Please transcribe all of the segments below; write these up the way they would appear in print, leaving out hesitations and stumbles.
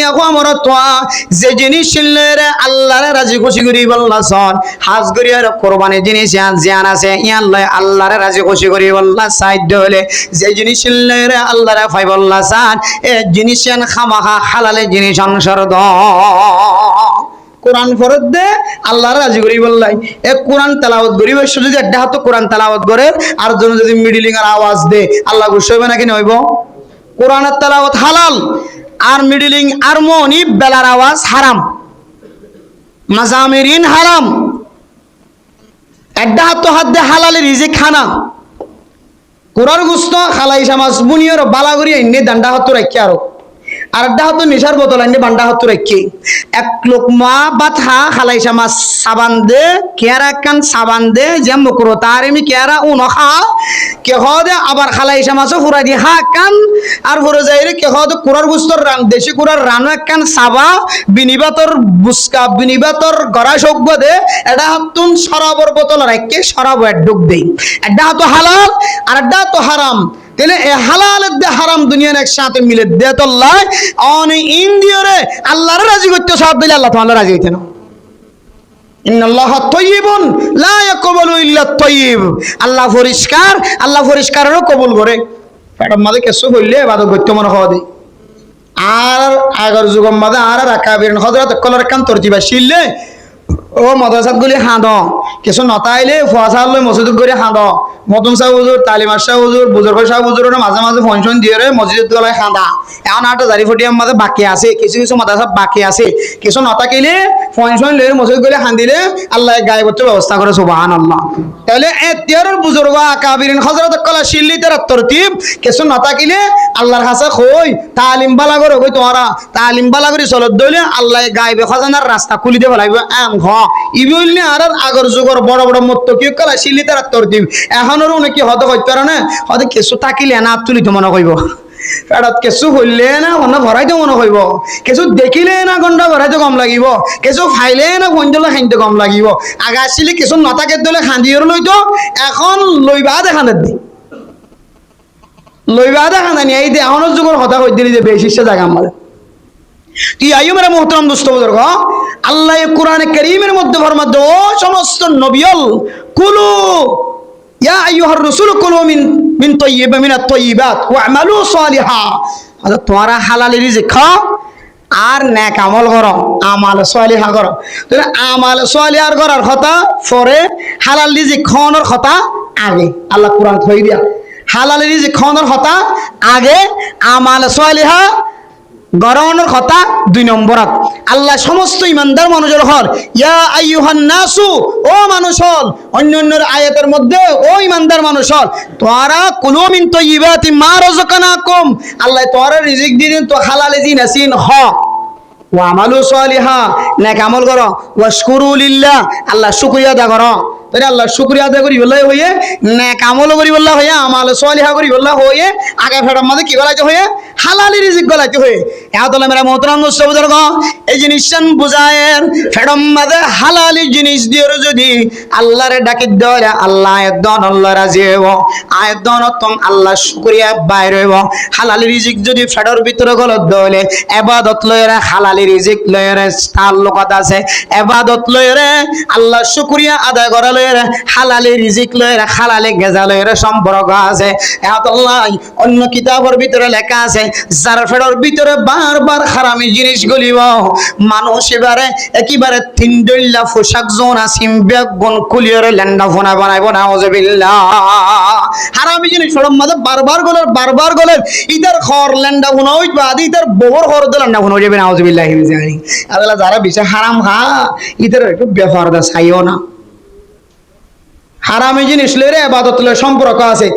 এখন আমরা তো যে জিনিস শিলরে আল্লাহরে রাজি খুশি করি বললা সন হাজ করি আর কোরবানি জিনিস জান আছে ইয়াল্লাহ আল্লাহরে রাজি খুশি করি বললা সাইড হলে যে জিনিস শিলরে আল্লাহরে ফাই বললা সান এ জিনিস খামাখা হালালে জিনিস অংশর দ কোরআন ফরত দে আল্লাহর রাজি করি বললাই এ কোরআন তেলাওয়াত করি বসে যদি একটা হাত কোরআন তেলাওয়াত করে আর জন্য যদি মিডলিং এর আওয়াজ দে আল্লাহ গুসা হবে নাকি নইব কোরআনের তেলাওয়াত হালাল আর মিডলিং আর মনি বেলার আওয়াজ হারাম মাজামিরিন হারাম একটা হাত দে হালালের রিজিক খানা কোরআন গুস্ত খালাই সমাজ বুনিয়র বালাগরি এনে দান্ডা হাত রাখি আর একটা হাত নিশার বোতল এনে বান্ডা হাত রাখি এক লোকমা বাথা খালাইসা মাছ সাবান দে কেয়ারা কান সাবান দে যে মুকরো তার এমনি কেয়ারা উনখা কে দে আবার খালাইসা মাছও ফুরাই দি হা কান আর ফুরে যাই রে কে দে কুরার গুস্তর রান দেশি কুরার রানো এক কান সাবা বিনিবাতর বুসকা বিনিবাতর গড়া সব্য দে এটা হাতুন শরাবর বোতল রাখি শরাব এক ডুব দেই একটা হাত হালাল আর একটা হাত হারাম তাহলে এ হালালের দে হারাম দুনিয়ার একসাথে মিলে দে তো লাই অনেক ইন্দিয়রে আল্লাহর রাজি করতে সব দিলে আল্লাহ তোমার রাজি হইতে না ইন্নাল্লাহ তাইয়িবুন লা ইয়াকবালু ইল্লা তাইয়িব আল্লাহ পরিষ্কারেরও কবুল করে ফেডম মাঝে কিছু বললে ইবাদত করতে মনে হওয়া দেই আর আগর যুগম মাঝে আর রাকাবির হযরত কলর কান তরতিবা শিললে ও মাদ্রাসাত গুলি হাঁদ কিছু নতাইলে ফুয়াশাল লই মসজিদ করে হাঁদ মতন সাহেব হুজুর তালিমার সাহেব হুজুর বুজুর্গ সাহেব হুজুর মাঝে মাঝে ফংশন দিয়ে রে মসজিদ গলায় হাঁদা এখন আটা জারি ফটিয়ার মাঝে বাকি আছে কিছু মাদ্রাসা বাকি আছে কিছু নতাকিলে ফংশন লই মসজিদ গলে হাঁদিলে আল্লাহ গায়ে করতে ব্যবস্থা করে সুবহানাল্লাহ তাহলে এতিয়ারের বুজুর্গ আকাবিরিন হযরত কলা শিল্লি তার তরতিব কিছু নতাকিলে আল্লাহর কাছে কই তালিম বালা করে কই তোরা তালিম বালা করে চলত দইলে আল্লাহ গায়েবে খাজানার রাস্তা খুলি দেব লাগবে এম ঘ ইবুলনে আর আগর যুগর বড় বড় মুত্তাকি কলা শিল্লি তার তরতিব এখনর নাকি হতে কইতে পারে না হতে কিছু তাকিলে না তুলি তো মনে কইব ফেরত কিছু হইলে না মনে ভরাইতে মনে কইব কিছু দেখিলে না গন্ডা ভরাইতে কম লাগিব কিছু ফাইলে না গঞ্জলা খাইতে কম লাগিব আগা আসলে কিছু নতাকে দলে খান্দিয়র লইতো এখন লইবা দেখানে দি লইবা দেখানে নি এই দে এখনর যুগর কথা কই দিলি যে বেশি জায়গা আমাদের তুই আইও মেরা মোহতরম দোস্ত বুজুর্গ আল্লাহ কোরআনে কারীমের মধ্যে ফরমাদ ও সমস্ত নবিয়ল কুলু ইয়া আইয়ুহার রাসূল কুলু মিন তাইয়্যিবা মিনাত তাইয়্যিবাত ওয়া'মালু সালিহা আচ্ছা তোমরা হালাল রিজিক খাও আর নেক আমল করো আমাল সালিহা করো তাহলে আমাল সালিহার করার কথা পরে হালাল রিজিক খাওয়ানোর কথা আগে আল্লাহ কোরআন কই দিয়া হালাল রিজিক খাওয়ানোর কথা আগে আমাল সালিহা গরানোর কথা 2 নম্বরত আল্লাহ সমস্ত ইমানদার মানুষের হল ইয়া আইয়ুহান নাসু ও মানুষ হল অন্যান্য আয়াতের মধ্যে ও ইমানদার মানুষ হল তোরা কুলু মিন তাইয়্যিবাতি মা রাযাকনাকুম আল্লাহ তোরা রিজিক দিলেন তো হালালে জিনাসিন হ ওয়া আমালু সালিহা নেক আমল করো ওয়াশকুরু লিল্লাহ আল্লাহ শুকরিয়া আদা করো তাই আল্লাহ শুকরিয়া আদায় করি বললাই হইয়ে নেক আমল করি বললা হইয়া আমাল সালিহা করি বললা হইয়ে আগে ফেরার মাঝে কি গলাইতে হইয়ে হালালি রিজিক গলাইতে হইয়ে এতলে মেরা মোহতরম দোস্ত বুজুর্গ এই জিনিসটান বুঝায়ের ফেরম মাঝে হালালি জিনিস দিয়ে যদি আল্লাহরে ডাকি দেওয়া আল্লাহ একদম আল্লাহ রাজি হইব আয়দন তম আল্লাহ শুকরিয়া বাইর হইব হালালি রিজিক যদি ফেডর ভিতরে গলত দলে ইবাদত লয়রে হালালি রিজিক লয়রে তাল্লুকাত আছে ইবাদত লয়রে আল্লাহ শুকরিয়া আদায় করা লয়রে হালালি রিজিক লয়রে হালালি গেজা লয়রে সম্পর্ক আছে আল্লাহ অন্য কিতাবের ভিতরে লেখা আছে যার ফেডর ভিতরে বারবার হারামি জিনিস গলিব মানুষ একেবারে তিনডল্লা পোশাক জোনা সিমব্যাগ গুণ কুলিয়রে ল্যান্ডা ফোনা বানাইব নাউজুবিল্লাহ হারামি জিনিস ফেডর মাঝে বারবার গলের ইতার খর ল্যান্ডা ফোনা হইবা আদি ইতার বহর খর দে ল্যান্ডা ফোনা হইবে নাউজুবিল্লাহ জানি আল্লাহ যারা বিশে হারাম খা ইতার একটু ব্যাপার দা চাইও না হারামি জিনিস লইরে ইবাদত লয় সম্পর্ক আছে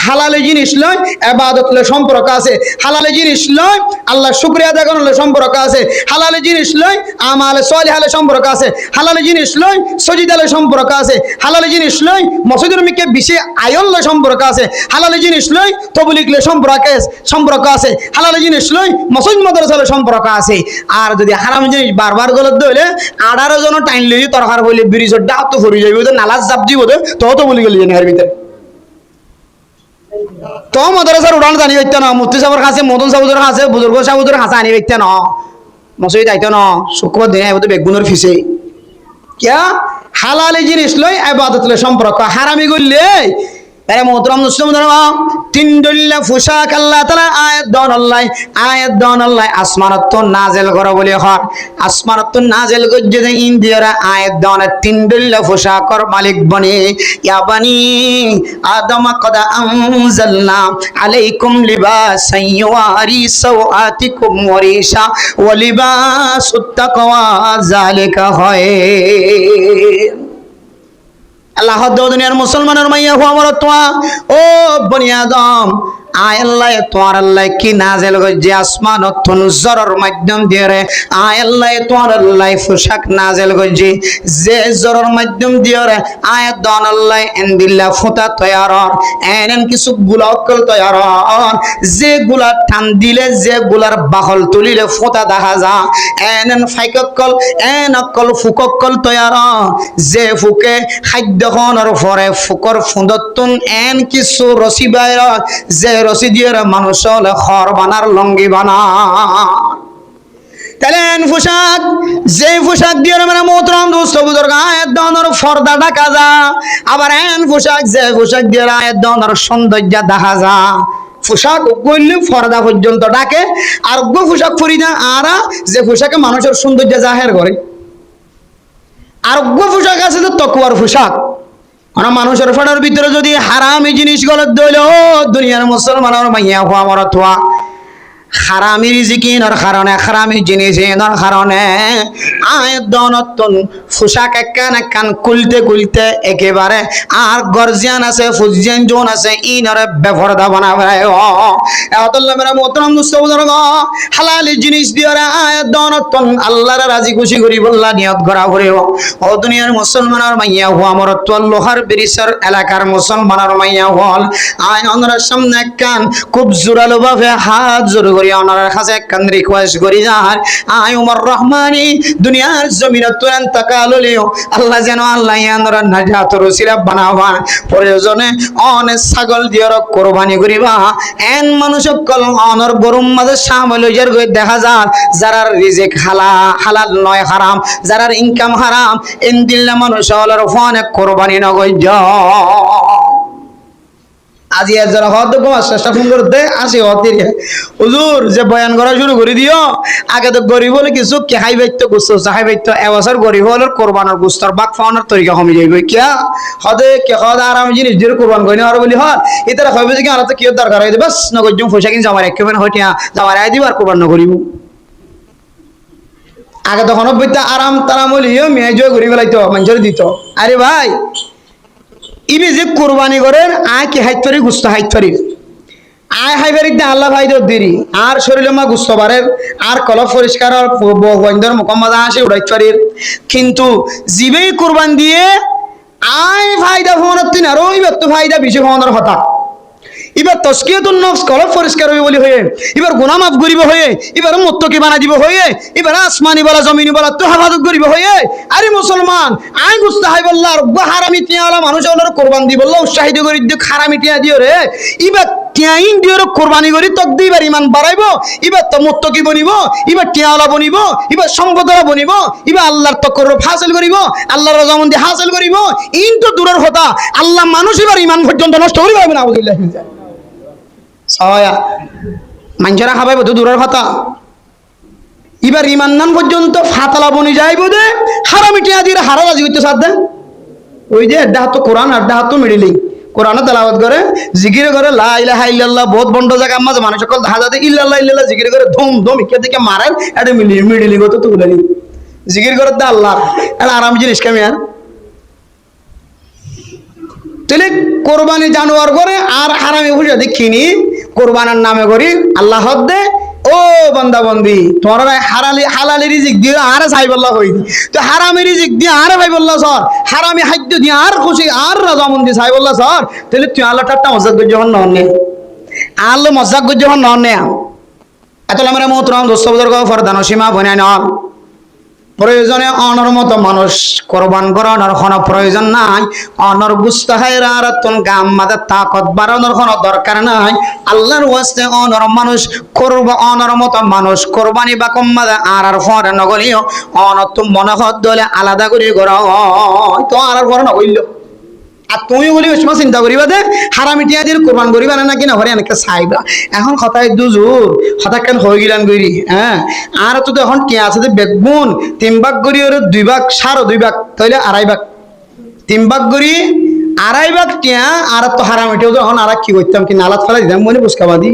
হালালে জিনিস লয় ইবাদত লয় সম্পর্ক আছে হালালে জিনিস লয় আল্লাহ শুকরিয়া আদায় করার সম্পর্ক আছে হালালে জিনিস লয় আমালে সালিহালে সম্পর্ক আছে হালালে জিনিস লয় সজিদালে সম্পর্ক আছে হালালে জিনিস লয় মসজিদের মিকে বিশে আয়ল লয় সম্পর্ক আছে হালালে জিনিস লয় তবলিগ লয় সম্পর্ক আছে হালালে জিনিস লয় মসজিদ মাদ্রাসালে সম্পর্ক আছে আর যদি হারাম জিনিস বারবার গলত দইলে 18 জন টাইম লই তরকার বইলে ব্রিজের ডাক তো ফুরি যাইব নালাজ দিব তো বলি গেলি এর ভিতরে তো মাদ্রাসার উড়ান জানি হইতে না, মুফতি সাহেবের কাছে, মদন সাহুদের কাছে, বুজুর্গ সাহুদের কাছে আনি হইতে না, মসজিদ আইতে না, শুক্রবার দিনে আইবো বেগুনের ফিসে কিয়া হালালি জিনিস লই ইবাদত লই সম্পর্ক, হারামি করলে এরে মোহতরম মুসলিম ধর্মা তিন দল্লা পোশাক আল্লাহ তাআলা আয়াত দন আল্লাহ আসমানত নাজিল করে বলি হয়, আসমানত নাজিল গজ্জে যে ইন্দিয়ারা আয়াত দন তিন দল্লা পোশাকর মালিক বনে, ইয়া বানি আদম কদ আনজালনা আলাইকুম লিবাসান ইউয়ারি সাওআতিকুম ওয়ারিশা ওয়া লিবাসুত তাকওয়া যালিকা খায়র। আল্লাহ দুনিয়ার মুসলমানের মাইয়া হো আমার তোয়া ও বনি আদম আয় আল্লাহ তোমার আল্লাহ কি নাজেল গজ্জে আসমানত জরর মাধ্যম দিয়ে রে, আয় আল্লাহ তোমার আল্লাহ পোশাক নাজেল গজ্জে যে জরর মাধ্যম দিয়ে রে, আয় দন আল্লাহ এন্দিল্লা ফুতা তৈয়ার এন কিছু গুলাকল তৈয়ার, যে গুলা টান দিলে যে গুলার বাহল তুলিলে ফুতা দেখা যা, এন ফাইককল এন অকল ফুককল তৈয়ার, যে ফুকে খাদ্য খনৰ পরে ফুকর ফুন্দতুন এন কিছু রসি বাইর, যে রসি দিয়ে মানুষ হলে খর বানার লঙ্গি বানা। তাহলে এন পোশাক যে পোশাক দিয়ে মানে মোহতরম দোস্ত বুজুর্গ আয়াত দনের ফর্দা ঢাকা যা, আবার এন পোশাক যে পোশাক দিয়ে আয়াত দনের সৌন্দর্য দেখা যা। পোশাক করলে ফর্দা পর্যন্ত ডাকে, আর পোশাক পরি না আর যে পোশাকে মানুষের সৌন্দর্য জাহের করে, আর পোশাক আছে তো তকুয়ার পোশাক। মানুষের ফাটার ভিতরে যদি হারামি জিনিস গলত দইল দুনিয়ার মুসলমানের মাইয়া হওয়া আমার থোয়া হারামি রিজিকিনের কারণে হারামি জিনিসের কারণে আয় দনতন পোশাক একখান কুলতে কুলতে একেবারে আর গর্জিয়ান আছে ফুজিয়ান জোন আছে ইনরে বেফরদা বানাবে। এতল্লা মেরা মোহতরম মুস্তফা হালালি জিনিস দিয়ে আয় দনতন আল্লাহর রাজি খুশি করি বললা নিয়ত করা করে। ও দুনিয়ার মুসলমানের মাইয়া হওয়া আমার তো লোহার ব্রিজের এলাকার মুসলমানের মাইয়া হল আয় অনরার সামনে একখান খুব জোরালো ভাবে হাত জোর করি ওনার কাছে একখান রিকোয়েস্ট করি যার আয় উমর রহমানি দুনিয়ার জমিনে তুরান তাকাললিও আল্লাহ যেন আল্লাহ ইয়ানরা নাজাত রসিলা বানাবা, প্রয়োজনে অনেক ছাগল দিয়ে কোরবানি করিবা। এন মানুষ কল অনর গরুম মাঝে সামল হইয়ার গই দেখা যায় যারা রিজিক হালাল নয় হারাম, যারা ইনকাম হারাম এন দিল্লা মানুষ হলার ফোনে কোরবানি নগই যা আজি একজন হদ চেষ্টা ফোন করতে আসি হতির হুজুর যে বয়ান করা শুরু করে দিও আগে তো গরিব হলে কিছু খাই বাইতো গুস্ত চাহাই বাইতো এবছর গরিব হলে কোরবানোর গুস্তর বাক ফাওয়ানোর তরিকা কমে যাইব কিয়া হদে কে হদ আর আমি জিনিস দিয়ে কোরবান করি না আর বলি হয় এটারা হইবে যে কি আর তো কি দরকার হইতে বাস নগর পয়সা কিনছে আমার একেবারে হইটিয়া যাওয়ার আই দিব আর কোরবান নকরিব। আগে তখন বইতে আরাম তারাম হলিও মেয়ে জয় ঘুরি ফেলাইতো মানুষের দিত। আরে ভাই ইবি যে কোরবানি করেন আয় কি হাইত পারি গুস্ত হাইত পারি আয় হাই পারি আল্লাহ ভাই দেরি আর শরীরে মা গুস্ত বারের আর কলপ পরিষ্কার বন্ধর মোকাম্মদা আসে উড়াইতে পারি, কিন্তু জীবেই কোরবান দিয়ে আয় ফায়দা ভ্রমণের তিন আরো এবার তো ফায়দা বেশি ভ্রমণের কথা। এবার তস্কিয়াতুন নফস কলব পরিষ্কার হইব বলি হয়ে এবার গুনাহ মাফ করিব হয়ে এবার মুত্তাকি বানাই দিব হয়ে এবার আসমানি বলা জমিনি বলা তো হেফাজত করিব হয়ে। আরে মুসলমান আই গুস্তাহাই বললা আর হারামি টিয়ালা মানুষ ওনার কোরবান দি বললা উৎসাহিত করি দিও হারামি টিয়া দিও রে এবার টিয়াইন দিও কোরবানি করি তক দিবার ইমান বাড়াইব, এবার তো মুত্তাকি বনিব, এবার টিয়ালা বনিব, এবার সম্পদরা বনিব, এবার আল্লাহর তকররুফ হাসিল করিব, আল্লাহর রজামন্দি হাসিল করিব। ইন তো দূরের কথা আল্লাহ মানুষ এবার ইমান পর্যন্ত নষ্ট করিব না আউযুবিল্লাহ মিন যালিক সয়া মানুষেরা খাবাইব তো দূরের কথা এবার ইমান নাম পর্যন্ত ফাতালা বনি যাইব দে হারামি টিয়া দিয়ে হারা রাজি করতে সাথ দেন ওই যে আড্ডা হাত কোরআন আড্ডা হাত মিডিলিং কোরআনে তেলাওয়াত করে জিকির করে লা ইলাহা ইল্লাল্লাহ বহুত বন্ধ জায়গা মাঝে মানুষ সকল হাজাতে ইল্লাল্লাহ ইল্লাল্লাহ জিকির করে ধুম ধুম ইকে দিকে মারেন এটা মিডিলিং হতো তুলে নি জিকির করে দে আল্লাহ এটা আরাম জিনিস কামি আর তাহলে কোরবানি জানোয়ার করে আর হারামি বুঝে দেখিনি কোরবানের নামে করি আল্লাহ দে ও বান্দা বন্দি তোমরা হালালি রিজিক দিয়ে আর সাইবল্লাহ হই তো হারামি রিজিক দিয়ে আর ভাইবল্লাহ সর হারামি খাদ্য দিয়ে আর খুশি আর রাজামন্দি সাইবল্লাহ সর তাহলে তুই আল্লাহ টাট্টা মজাক যখন ননে আল্লাহ মজাক যখন ননে এত আমরা মোহতরম দোস্ত বুজুর্গ ফরদান সীমা বনাই নন প্রয়োজনে অনর মতো মানুষ কোরবান করানোর কোনো প্রয়োজন নাই। অনর গুস্ত হায়রা আর তুন গাম মাদের তাকত বাড়ানোর কোনো দরকার নাই। আল্লাহর ওয়াস্তে অনর মানুষ করব, অনর মতো মানুষ কোরবানি বা কম্মাদে আর ফরে নগরীয় অনর তুম মনে হত দলে আলাদা করে করা তো আর ফরে নগরীল। আর তুমি বলি ওই সময় চিন্তা করিবা যে হারামি টিয়া দিয়ে কোরবান করিবা না কিনা হরে অনেকে চাইবা। এখন হঠাৎ দুজোর হঠাৎ কেন হয়ে গেলাম গরি। হ্যাঁ, আর তো এখন টিয়া আছে যে বেগুন 3 ভাগ করি ওর 2 ভাগ সারো 2 ভাগ তাইলে 2.5 ভাগ, 3 ভাগ করি 2.5 ভাগ টিয়া। আর তো হারামিটিও যখন আর কি করতাম কি নালাত ফেলা দিতাম মনে বুসকাবাদি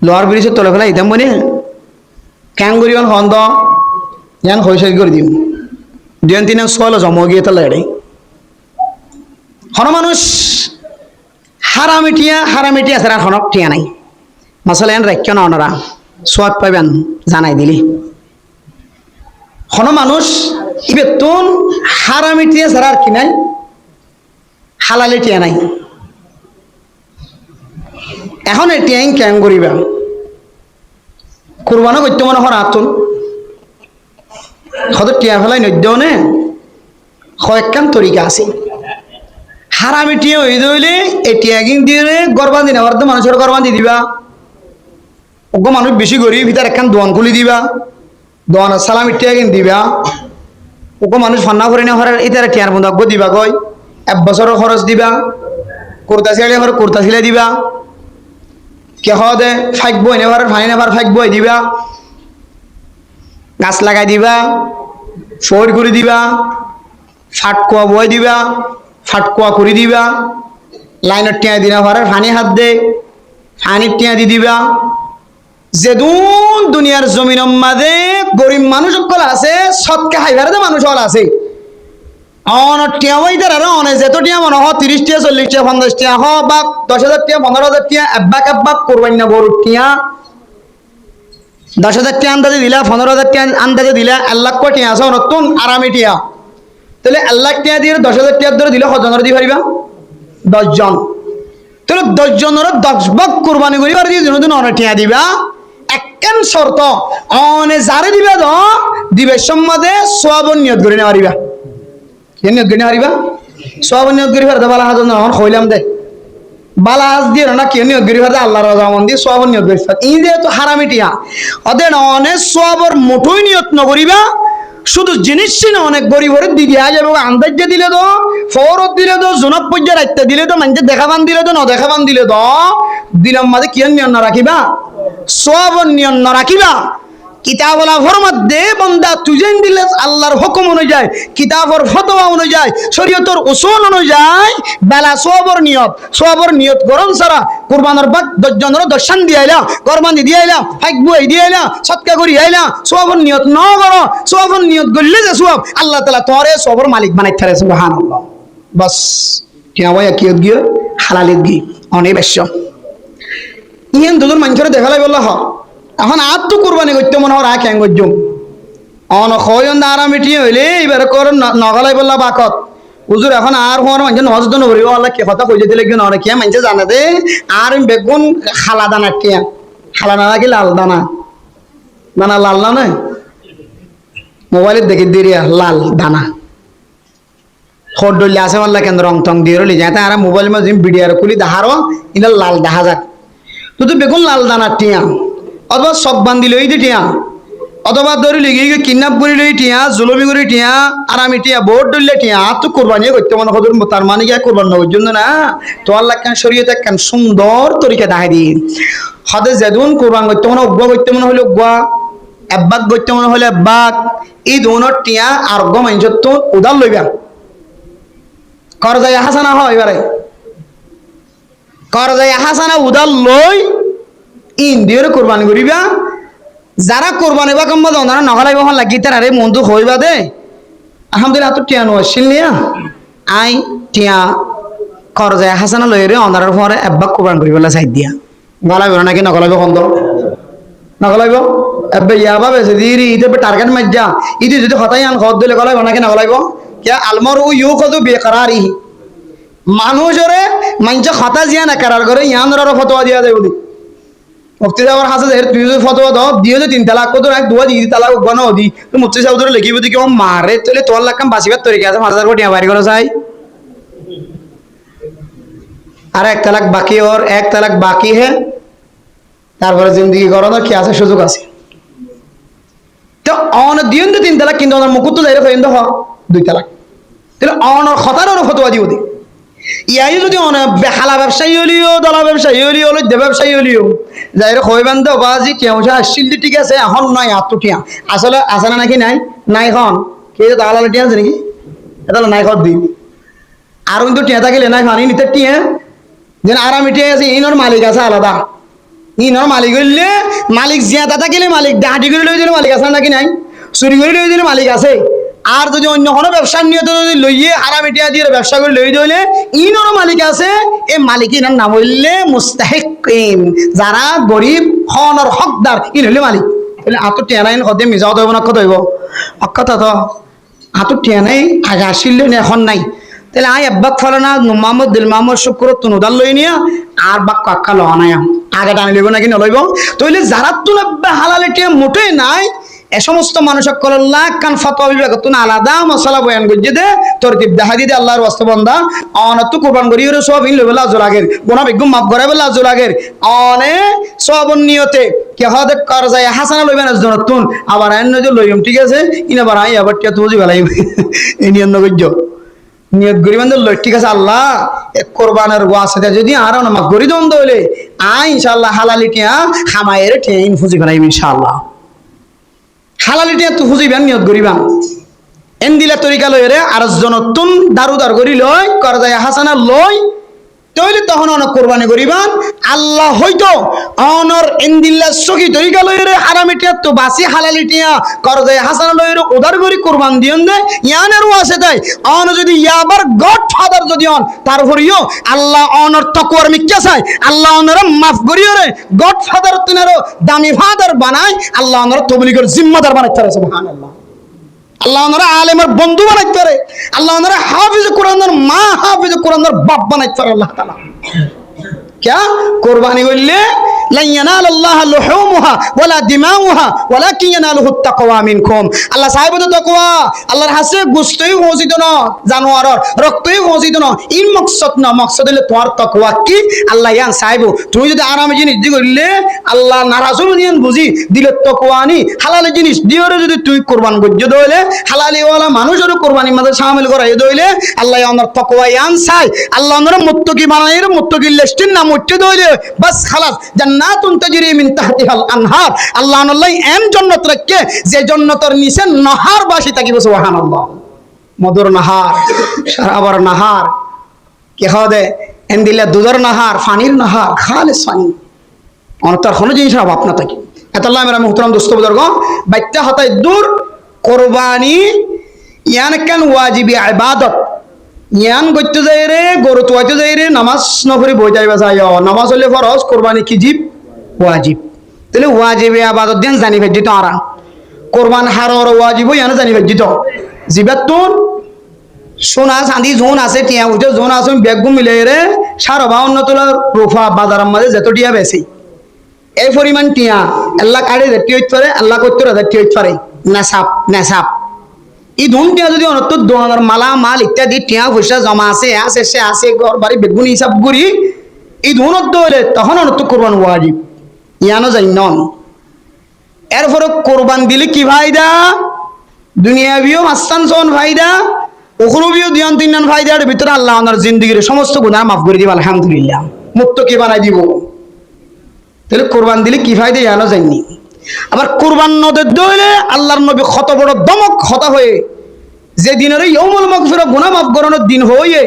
লোহার ব্রিজের তলে ফেলা দিতাম মনে ক্যাং করি হন্দ ইয়ান হয়ে করে দিম 2-3 সোয়াল জমা গিয়ে তাহলে এটাই হন মানুষ হারামিটিয়া ছাড়া হনক টিয়া নাই। মাসালে এন রাখ্য না ওনারা সোয়াদ পাইবেন জানাই দিলি। হন মানুষ ইবেতুন হারামিটিয়া ছাড়া আর কি নাই, হালালি টিয়া নাই। এখন এই টিয়াই কেন করিবা কুরবানো করতে মনে হর আতুন হয়তো টিয়া ফেলাই নদ্যও নে কয়েকখান তরিকা আছে। হারামি টিয়া হয়ে দইলে এই টিয়াগিং দিয়ে গরবান দিন আবার তো মানুষের গরবান দি দিবা। ওগো মানুষ বেশি গরিব ভিতর একখান দোয়ান খুলি দিবা, দোয়ান সালামি টিয়াগিং দিবা। ওগো মানুষ ফান্না করে না হরার ইতার টিয়ার বন্ধ অজ্ঞ দিবা কয় 1 বছরের খরচ দিবা। কুর্তা সিলাই হর কুর্তা সিলাই দিবা, কে দে ফাইক বই নেবার ফানি নেবার ফাইক বই দিবা, গাছ লাগাই দিবা, ফোর করে দিবা, ফাটকুয়া বই দিবা, ফাটকুয়া করে দিবা। লাইনের টিয়া দিনা ঘরের ফানি হাত দে ফানির টিয়া দি দিবা। যেদুন দুনিয়ার জমিনের মাঝে গরিব মানুষ সকল আছে সৎকে হাইভারে মানুষ হল আছে। অন টিয়া বইতার আর অনে যেত টিয়া মনে হ 30 টিয়া 40 টিয়া 50 টিয়া হ বা 10,000 টিয়া 15,000 টিয়া এব্বাক করবেন না গরুর টিয়া 10,000 টিয়া আন্দাজে দিলা 15,000 টিয়া আন্দাজে দিলা 1 লাখ টিয়া আছে নতুন আরামি টিয়া। তাহলে 1 লাখ টিয়া দিয়ে 10,000 টিয়ার ধরে দিলে কজনের দি পারিবা 10 জন। তাহলে 10 জনের 10 ভাগ কোরবানি করিবার দিয়ে দিন অনেক টিয়া দিবা। একখান শর্ত অনে যারে দিবা দিবের সম্বন্ধে সওয়াব নিয়ত করে নেওয়া পারিবা। কি নিয়ত করে নেওয়া পারিবা? সওয়াব নিয়ত করে পারদা বালা হাজ না কইলাম দে বালা হাজ দিয়ে না কি নিয়ত করে পারদা আল্লাহর রাজামন দিয়ে সওয়াব নিয়ত করে ই যে তো হারামি টিয়া ওদের অনে সওয়াবর মুঠোই নিয়ত ন করিবা। শুধু জিনিস না অনেক গরিবরে দিদি আজ এবং আন্দাজে দিলে তো ফরত দিলে তো জনক পর্যায়ে রাখতে দিলে তো মানুষের দেখাবান দিলে তো ন দেখাবান দিলে তো দিলাম মাঝে কি নিয়ম না রাখিবা সওয়াব নিয়ম না রাখিবা। কিতাবলা ফরমাতে বান্দা তুজেন দিলে আল্লাহর হুকুম অনুযায়ী কিতাবর ফতোয়া অনুযায়ী শরীয়তের উসুল অনুযায়ী বেলা সওয়াবর নিয়ত গরম সারা কুরবানের বাদ 10 জনের দর্শন দিয়ে আইলা কুরবানি দিয়ে আইলা হাইক বই দিয়ে আইলা সদকা করি আইলা সওয়াবর নিয়ত ন করো সওয়াবর নিয়ত করলে যে সওয়াব আল্লাহ তাআলা তোরে সওয়াবর মালিক বানাই ফেলে সুবহানাল্লাহ। বাস কিয়া ভাই কিয়ত গিয়ে হালালিত গি অনে বেশ ইয়েন দুজন মানুষের দেখালাই বললা হ এখন আর তো কোরবানি করতে মনে হয় কেন করছুম অন খয়ন আরাম মিটিয়ে হইলে এবার কর নগলাই বললা বাকত হুজুর এখন আর হওয়ার মানুষ নজর নবরিব আল্লাহ কে কথা কইতে দিলে কিনা অনেক মানুষে জানে দে আর বেগুন খালা দানা টিয়া খালা দানা কি লাল দানা দানা লাল না নয় মোবাইলের দেখে দিয়ে লাল দানা খড় ডলে আছে আল্লাহ কেন রং টং দিয়ে রলি যায় আর মোবাইল মাঝে ভিডিও খুলি দেখারও এটা লাল দেখা যাক তো বেগুন লাল দানা টিয়া অথবা সব বান্ধি লই টিয়া অথবা ধরি লেগে কিডন্যাপ করে লই টিয়া জুলমি করে টিয়া আর আমি টিয়া বোর্ড ধরলে টিয়া আর তো কোরবানি করতে মনে হতো তার মানে কি কোরবান নেওয়ার জন্য না তো আল্লাহ কেন শরীয়তে কেন সুন্দর তরিকা দেখাই দিন হদে যেদিন কোরবান করতে মনে অজ্ঞা করতে মনে হলে অজ্ঞা একবাক করতে মনে হলে একবাক এই দোনোর টিয়া আর অজ্ঞ মানুষের তো উদার লইবা করজাই হাসানা হয় এবারে করজাই হাসানা উদার লই ইন্দিয়র কোরবানি করিবা যারা কোরবানি বা কম ওনারা নগলাই বহন লাগি তার আরে মন্দু হইবা দে আলহামদুলিল্লাহ তো টিয়া নছিল নিয়া আই টিয়া করজাই হাসানা লই রে ওনার পরে একবার কোরবান করিবেলা সাইড দিয়া গলাইব নাকি নগলাইব কন্দ নগলাইব এবে ইয়াবা বেছে দিরি ইতে টার্গেট মাজ্জা ইদি যদি হতাই আন খদ দিলে গলাইব নাকি নগলাইব কে আলমর ও ইউখদু বিকরারিহি মানুষরে মানছে হতা জিয়া না করার করে ইয়ানর ফতোয়া দিয়া দেব মুফতি সাহেবের হাসে যে তুই যদি ফতোয়া দাও দিও যে 3 তালাক কত এক দুয়া দিয়ে তালাক গণ দি তো মুফতি সাহেব ধরে লিখিব দি কি মারে তাহলে তোর লাগাম বাসিবার তরিকা আছে 5000 কোটি বাইরে করে চাই আর 1 তালাক বাকি और 1 তালাক বাকি है তারপরে জিন্দেগি করানোর কি আছে সুযোগ আছে তো অন দিন তো 3 তালাক কিন্তু ওনার মুকুত যাইরে কইন তো 2 তালাক তাহলে অনর খতারর ফতোয়া দিও দি ইয়াই যদি অন বেহালা ব্যবসায়ী হলিও দলা ব্যবসায়ী হলিও লজ্জা ব্যবসায়ী হলিও যাইরে কইবেন তো বাজি কেউসা আসছিল ঠিক আছে এখন নয় আত্মটিয়া আসলে আছে না নাকি নাই নাই এখন কে তো আলাল টিয়া আছে নাকি এটা নাই কর দিন আর কিন্তু টিয়া থাকিলে নাই ফানি নিতে টিয়া যেন আরামি টিয়া আছে ইনর মালিক আছে আলাদা ইনর মালিক হইলে মালিক জিয়াদা থাকিলে মালিক ডাহাটি করে লই দিলে মালিক আছে নাকি নাই চুরি করে লই দিলে মালিক আছে আর যদি অন্য কোনো ব্যবসার নিয়ত যদি লইয়ে আরামি টিয়া দিয়ে ব্যবসা করে লই দিলে ইনর মালিক আছে এই মালিক ইনার নাম হইলে মুস্তাহিকিন যারা গরিব হনর হকদার ইন হইলে মালিক বলে আতো টিয়া নাই কদে মিজাও দেব না কত হইব অকথা তো আতো টিয়া নাই আগে আসিল না এখন নাই তাহলে আই আব্বাক ফলানা মোহাম্মদ দিল মাহমুদ শুক্র তুনুদাল লই নিয়া আর বাক কাকা লনায়া আগে টানি লইব নাকি নলইব তাইলে যারা তুলবে হালালিটি মোটেই নাই এ সমস্ত মানুষ কল্লাহ কান ফতোয়া বিভাগ তুন আলাদা মশলা বয়ান গজ্জে দে তরতিব দেখা দি দে আল্লাহর ওয়াস্তে বান্দা অনত কুরবান করিরে সব ইন লইবে লাজ লাগের গুনাহ বেগুম মাফ করাবে লাজ লাগের অনে সব নিয়তে কে হদে কর যায় হাসানা লইবে না জনতুন আবার আইন যে লইম ঠিক আছে ইনা আবার আই আবার টিয়া তুজি গলাই এই নিয়ম গজ্জ নিয়ত গরিবান লই ঠিক আছে আল্লাহ এক কুরবানের ওয়াসিতে যদি আর না মাফ করি দন দইলে আই ইনশাআল্লাহ হালালিটিয়া খামায়ের ঠেইন ফুজি করাইম ইনশাআল্লাহ হালালিটিয়া তো ফুজিবেন নিয়ত করিবান এন্দিলা তরিকা লই রে আর জনতুন দারুদার করি লই কর যায় হাসানা লই তইলে তখন অনেক কোরবানি করিবান আল্লাহ হয়তো অনর এন্দিল্লা সখী তরিকা লই রে হারামিটিয়া তো বাসি হালালিটিয়া কর যায় হাসানা লই রে উদার করি কোরবান দিয়ন দে ইয়ানের ওয়াসে তাই অন যদি ইয়াবার গড ফাদার যদি অন তারপরেও আল্লাহ অনর তাকওয়ার মিক্কা চাই আল্লাহ অনর মাফ করিও রে গড ফাদার তিনারো দামি ফাদার বানাই আল্লাহ অনর তবলিগের জিম্মাদার বানাইতে পারে সুবহানাল্লাহ আল্লাহ ওনারা আলেমের বন্ধু বানাইতে পারে আল্লাহ ওনারা হাফিজ কোরআনের মা হাফিজ কোরআনের বাপ বানাইতে পারে আল্লাহ তাআলা क्या कुर्बानी করলে লা ইয়ানালাল্লাহ লুহুমুহা ওয়ালা দিমাউহা ওয়ালাকিন ইয়ানালুহু তাকওয়া মিনকুম আল্লাহ সাহেব তো তাকওয়া আল্লাহর হাসে গোশতই পৌঁছিত না জানোয়ারর রক্তই পৌঁছিত না ইন মকসদ না মকসদ হলে তোমার তাকওয়া কি আল্লাহ ইয়ান সাহেব তুমি যদি আরামে জিনিস দি করলে আল্লাহ নারাজ হইয়ান বুঝি দিলে তাকওয়া নি হালাল জিনিস দিওরে যদি তুই কুরবান গজ্জ দইলে হালালি ওয়ালা মানুষের কুরবানির মধ্যে শামিল করাই দইলে আল্লাহ ইয়ান তাকওয়া ইয়ান চাই আল্লাহ ওনার মুত্তাকি বানাইরে মুত্তাকি লিস্টের নাম উঠতে দইলে বাস খালাস জান্নাতুন তাজরি মিন তাহতিহাল আনহার আল্লাহ আল্লাহ এম জান্নাত রাখে যে জান্নাতের নিচে নহর বাসি থাকিব সুবহানাল্লাহ মধুর নহর শরাবর নহর কি হবে এন্দিলা দুধর নহর পানির নহর খালিস পানি অন্তর কোন জিনিস অভাব না থাকে আল্লাহ মেরা মুহতারাম দোস্ত বুজুর্গ বাইত্যা হতায় দূর কুরবানি ইয়ান কান ওয়াজিবি ইবাদত ইয়ান গইতে যাই রে গরু তোয়াইতে যাই রে নামাজ নফরি বই যাইবা যায় নামাজ হলে ফরজ কুরবানি কি জিব ওয়াজিব তাহলে ওয়াজিবে ইবাদত দেন জানি ভেজিত আরা কুরবান হারর ওয়াজিব ইয়ান জানি ভেজিত জিবাতুন সোনা চাঁদি জোন আছে টিয়া উঠে জোন আছে বেগগুম মিলে রে 52 তোলার রুফা বাজারের মধ্যে যত টিয়া বেশি এই পরিমাণ টিয়া আল্লাহ কাড়ে যেটি হইতে পারে আল্লাহ করতে যেটি হইতে পারে নাসাব নাসাব এই ধনটিয়া যদি অনত দোয়ানোর মালা মাল ইত্যাদি টিয়া পয়সা জমা আছে সে আছে ঘর বাড়ি বেগুন হিসাব করি এই ধনত দৌড়ে তখন অনত কোরবান ওয়াজিব ইয়ানো যাই নন এরপরে কোরবান দিলে কি ফায়দা দুনিয়াবিও মাস্তান সন ফায়দা উখরবিও দিয়ান তিনান ফায়দার ভিতরে আল্লাহ ওনার জিন্দেগির সমস্ত গুনাহ মাফ করে দিব আলহামদুলিল্লাহ মুত্তাকি বানাই দিব তাহলে কোরবান দিলে কি ফায়দা ইয়ানো যায়নি আবার কুরবান নদের দইলে আল্লাহর নবী কত বড় দমক হতা হয়ে যে দিনের ইয়াউমুল মাগফিরা গুনাহ মাফ করানোর দিন হয়ে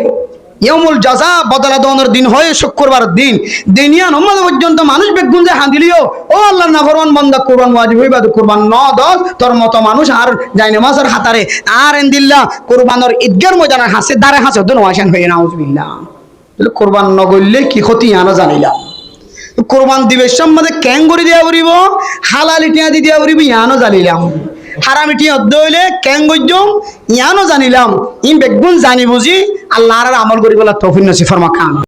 ইয়াউমুল জাযা বদলা দেওয়ার দিন হয়ে শুক্রবার দিন দুনিয়া নমাজ পর্যন্ত মানুষ বেগুন যে হাঁদিলিও ও আল্লাহর নাফরমান বান্দা কুরবান ওয়াজিব হইবা তো কুরবান ন দস তোর মত মানুষ আর যাই নামাজের হাতারে আর এন্দিল্লাহ কুরবানের ঈদগার ময়দানে হাসে দাঁড়ে হাসে দন ওয়াশান হয়ে নাউজুবিল্লাহ তাহলে কুরবান ন গইলে কি ক্ষতি আনা জানিলাম কুরবান দিবে সম্বন্ধে ক্যাং করে দিয়া পড়িব হালাল টিয়া দি দিয়া পড়িব ইয়ানো জানিলাম হারাম টিয়া দইলে ক্যাং গজ্জম ইয়ানো জানিলাম ইন বেগুন জানি বুঝি আল্লাহর আমল করি বলা তৌফিক নসিব ফরমা খান।